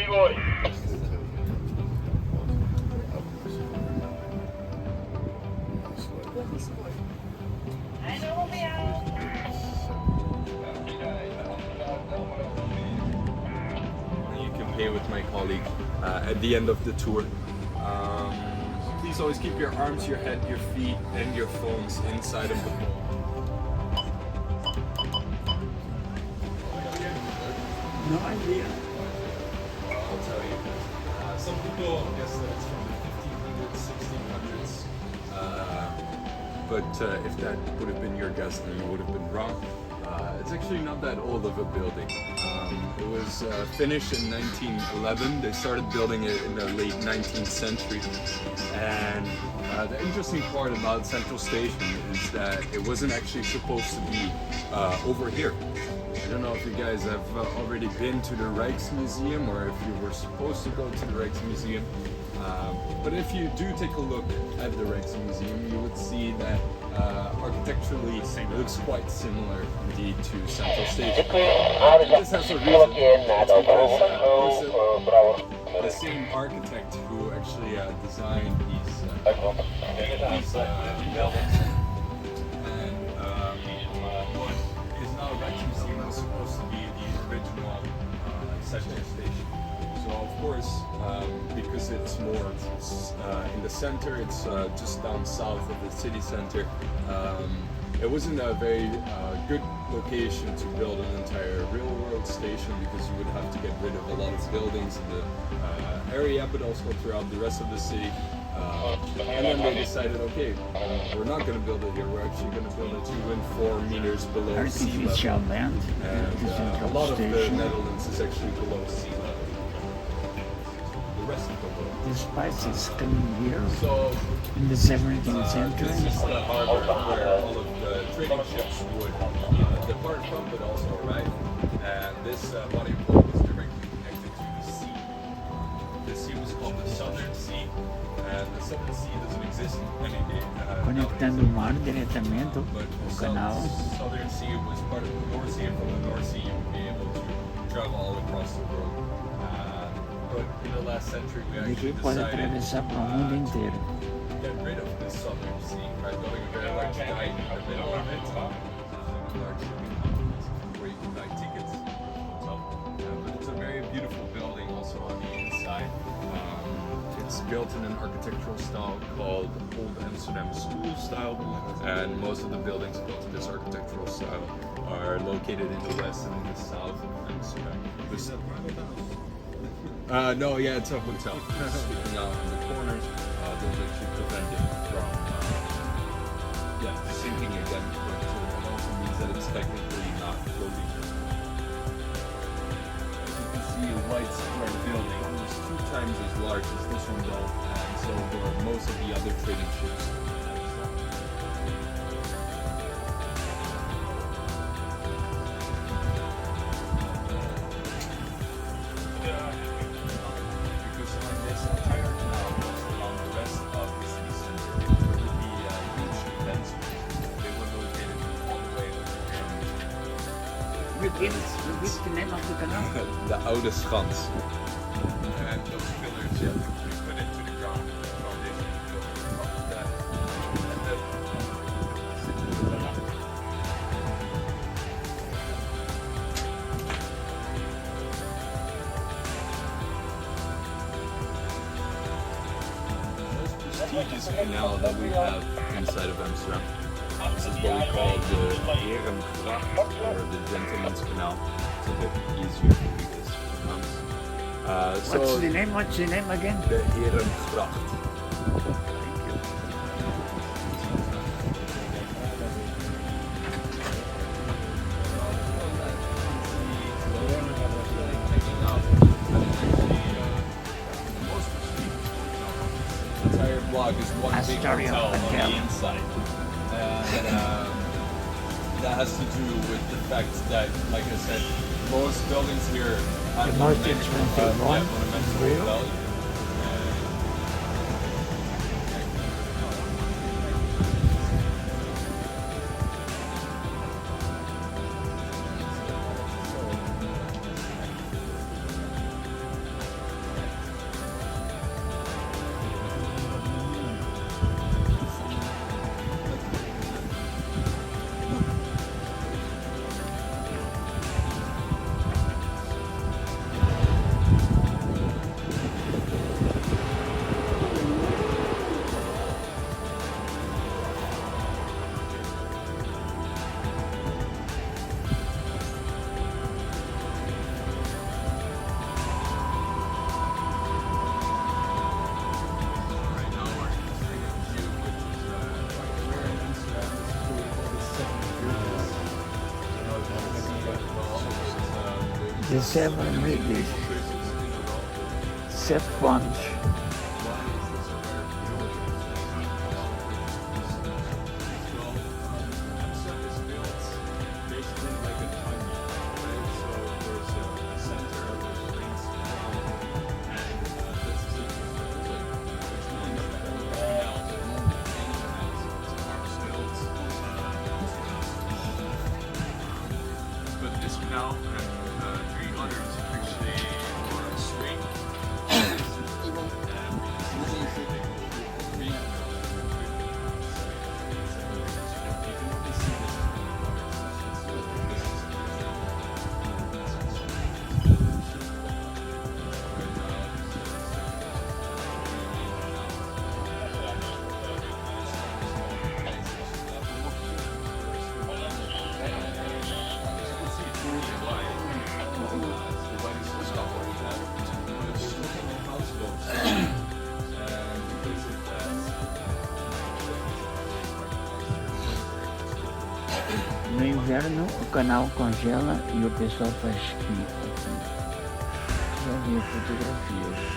You can pay with my colleague at the end of the tour. Please always keep your arms, your head, your feet, and your phones inside of the boat. No idea. I'll tell you. Some people guess that it's from the 1500s, 1600s. But if that would have been your guess, then you would have been wrong. It's actually not that old of a building. It was finished in 1911. They started building it in the late 19th century. And the interesting part about Central Station is that it wasn't actually supposed to be over here. I don't know if you guys have already been to the Rijksmuseum or if you were supposed to go to the Rijksmuseum. But if you do take a look at the Rijksmuseum, you would see that architecturally it looks quite similar indeed to Central Station. This has a reason. It's because the same architect who actually designed these buildings. And what is now a Rijksmuseum was supposed to be the original Central Station. So of course, because it's more in the center, it's just down south of the city center, it wasn't a very good location to build an entire railroad station because you would have to get rid of a lot of buildings in the area, but also throughout the rest of the city. And then they decided, okay, we're not going to build it here, we're actually going to build it 2 and 4 meters below sea Artificial level. land. And a lot of the Netherlands is actually below sea level. The rest of the world. The spices coming here So in the 17th century. this is the harbor where all of the trading ships would depart from, but also arrive. And this body of water was directly connected to the sea. The sea was called the Southern Sea, and the Southern Sea doesn't exist anymore. Conectando o mar diretamente But ao the canal. Southern Sea was part of the North Sea, and from the North Sea you would be able to travel all across the world. But in the last century we actually Daqui pode decided atravessar para o mundo inteiro. get rid of this Southern Sea by building a very large dike in the middle of it. Large shipping companies where you can buy tickets. But it's a very beautiful building also on the inside. It's built in an architectural style called Old Amsterdam School style, and most of the buildings built in this architectural style are located in the west and in the south of Amsterdam. No, yeah, it's a hotel. Sticking out in the corners, those actually prevent it from, sinking again. But it also means that it's technically not floating. As you can see, a white square building, almost 2 times as large as this one though, and so were most of the other trading ships. What's the name of the canal? De Oude Schans. And those pillars, we put into the ground, the foundation built on top of that. And then the most prestigious canal that we have inside of Amsterdam. This is what we call the Herengracht, or the Gentleman's Canal. It's a bit easier for me to pronounce. What's the name? What's the name again? The Herengracht. Thank you. The entire block is one big Astoria hotel on Hotel. the inside. That has to do with the fact that, like I said, most buildings here have The most expensive one. monumental Real? value. The seven ridges, set ponds. But this canal and three others actually are a swing. No inverno o canal congela e o pessoal faz esqui aqui. Já vi fotografias.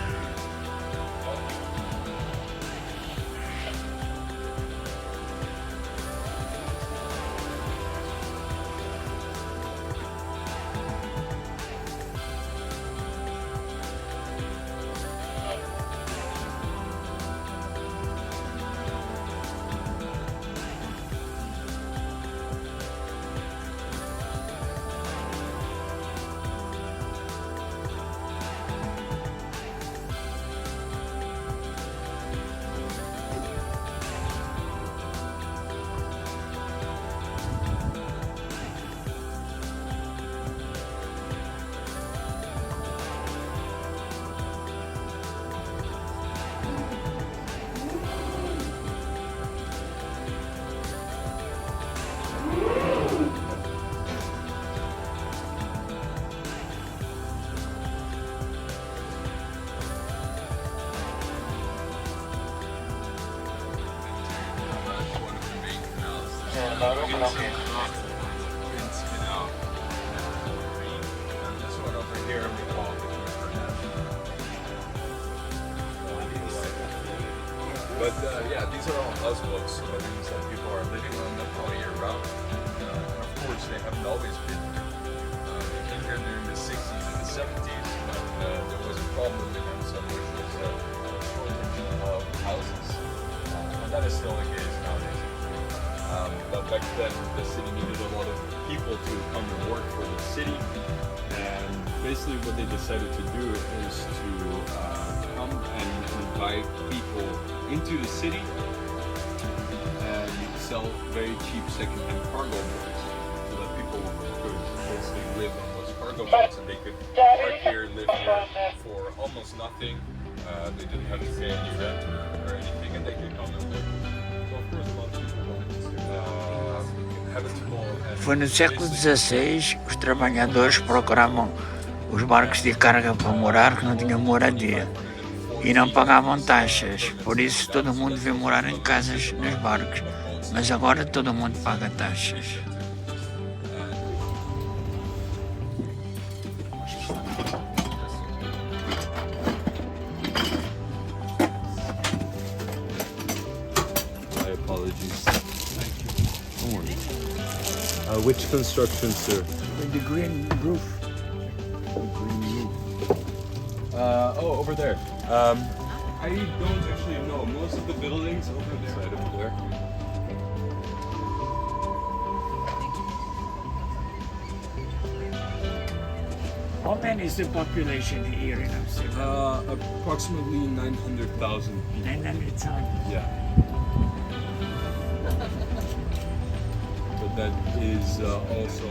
But yeah, these are all houseboats, so that means that people are living on them all year round. And of course, they haven't always been here. They came here during the 60s and the 70s, but there was a problem in Amsterdam, which was a shortage of houses. And that is still the case nowadays. But back then, the city needed a lot of people to come and work for the city. And basically what they decided to do is to come and invite people into the city and sell very cheap second-hand cargo boats so that people could basically live on those cargo boats and they could park here, live here for almost nothing. They didn't have to pay any rent or anything, and they could come and live. So of course a lot of people wanted to habitable and Foi no século XVI os trabalhadores procuravam os barcos de carga para morar, que não tinham moradia. E não pagavam taxas, por isso todo mundo veio morar em casas nos barcos. Mas agora todo mundo paga taxas. My apologies. Thank you. Don't worry. Which construction, sir? With the green roof. Oh, over there. I don't actually know. Most of the buildings over there. Side over there. How many is the population here in Amsterdam? Approximately 900,000 people. 900,000. Yeah. But that is also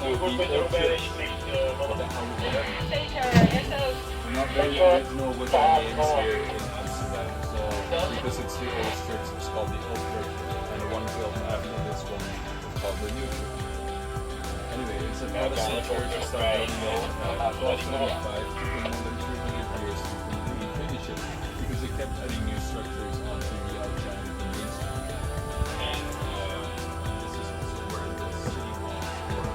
Not very original with the names here in Amsterdam. So because it's the old church, it's called the Old Church, and the one built after this one is called the New Church. Anyway, it's a Protestant church. It started building it 1275. Took them more than 300 years to completely finish it because they kept adding new structures onto the outside of the main structure. And this is also where the city was for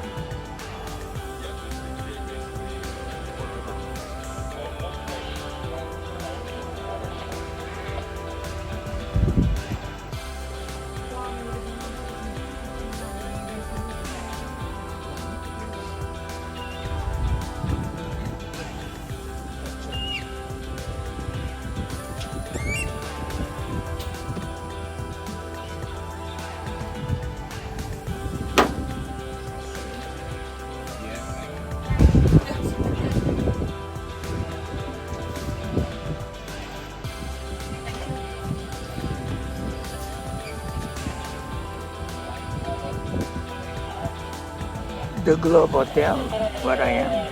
yeah, this became basically The Globe Hotel, where I am.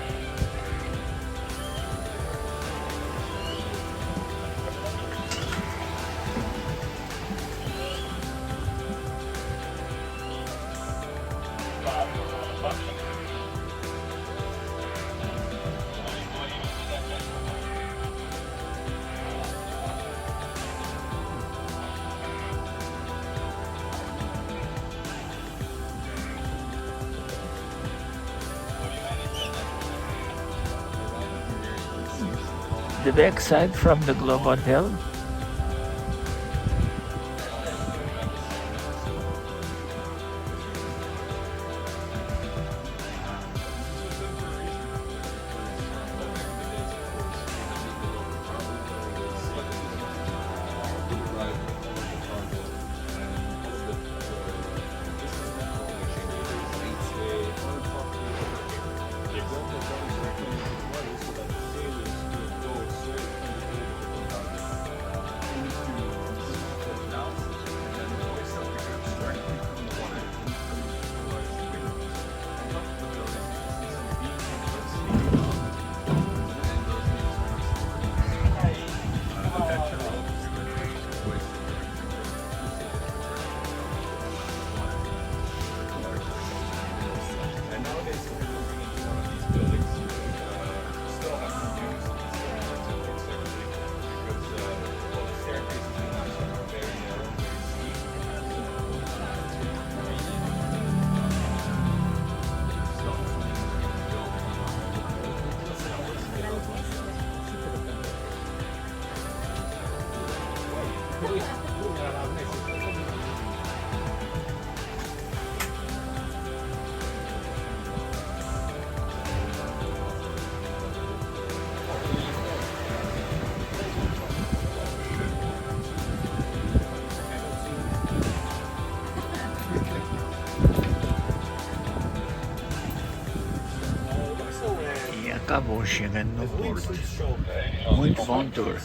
The backside from the Globe Hotel. E acabou chegando no porto. Muito bom tour.